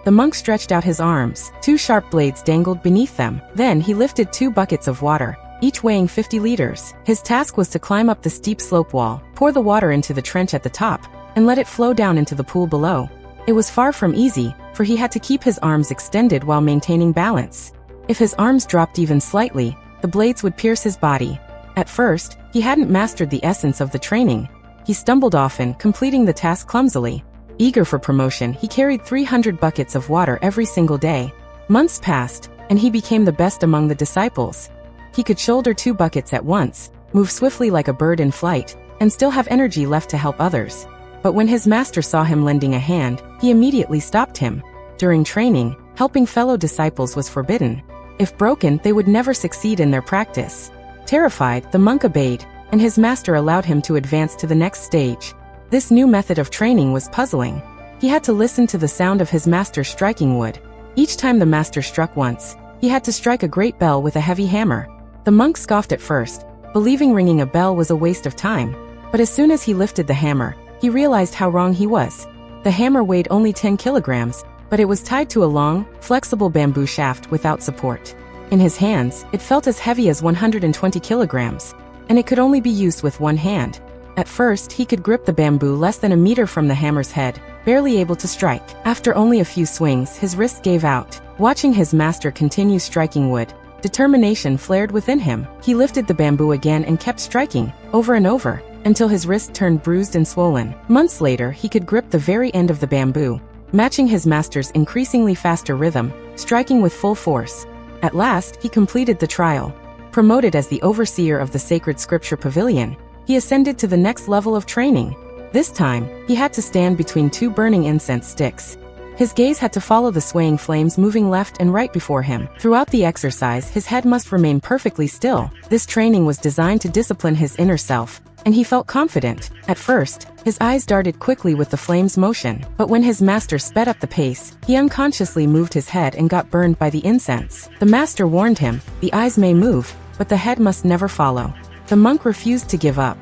The monk stretched out his arms. 2 sharp blades dangled beneath them. Then he lifted 2 buckets of water, each weighing 50 liters. His task was to climb up the steep slope wall, pour the water into the trench at the top, and let it flow down into the pool below. It was far from easy, for he had to keep his arms extended while maintaining balance. If his arms dropped even slightly, the blades would pierce his body. At first, he hadn't mastered the essence of the training. He stumbled often, completing the task clumsily. Eager for promotion, he carried 300 buckets of water every single day. Months passed, and he became the best among the disciples. He could shoulder 2 buckets at once, move swiftly like a bird in flight, and still have energy left to help others. But when his master saw him lending a hand, he immediately stopped him. During training, helping fellow disciples was forbidden. If broken, they would never succeed in their practice. Terrified, the monk obeyed, and his master allowed him to advance to the next stage. This new method of training was puzzling. He had to listen to the sound of his master striking wood. Each time the master struck once, he had to strike a great bell with a heavy hammer. The monk scoffed at first, believing ringing a bell was a waste of time. But as soon as he lifted the hammer, he realized how wrong he was. The hammer weighed only 10 kilograms, but it was tied to a long, flexible bamboo shaft without support. In his hands, it felt as heavy as 120 kilograms, and it could only be used with one hand. At first, he could grip the bamboo less than a meter from the hammer's head, barely able to strike. After only a few swings, his wrist gave out. Watching his master continue striking wood, determination flared within him. He lifted the bamboo again and kept striking, over and over, until his wrist turned bruised and swollen. Months later, he could grip the very end of the bamboo, matching his master's increasingly faster rhythm, striking with full force. At last, he completed the trial. Promoted as the overseer of the Sacred Scripture Pavilion, he ascended to the next level of training. This time, he had to stand between 2 burning incense sticks. His gaze had to follow the swaying flames moving left and right before him. Throughout the exercise, his head must remain perfectly still. This training was designed to discipline his inner self, and he felt confident. At first, his eyes darted quickly with the flame's motion, but when his master sped up the pace, he unconsciously moved his head and got burned by the incense. The master warned him, the eyes may move, but the head must never follow. The monk refused to give up.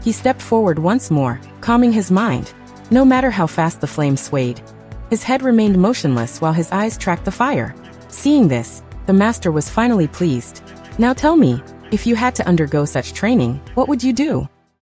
He stepped forward once more, calming his mind. No matter how fast the flame swayed, his head remained motionless while his eyes tracked the fire. Seeing this, the master was finally pleased. Now tell me, if you had to undergo such training, what would you do?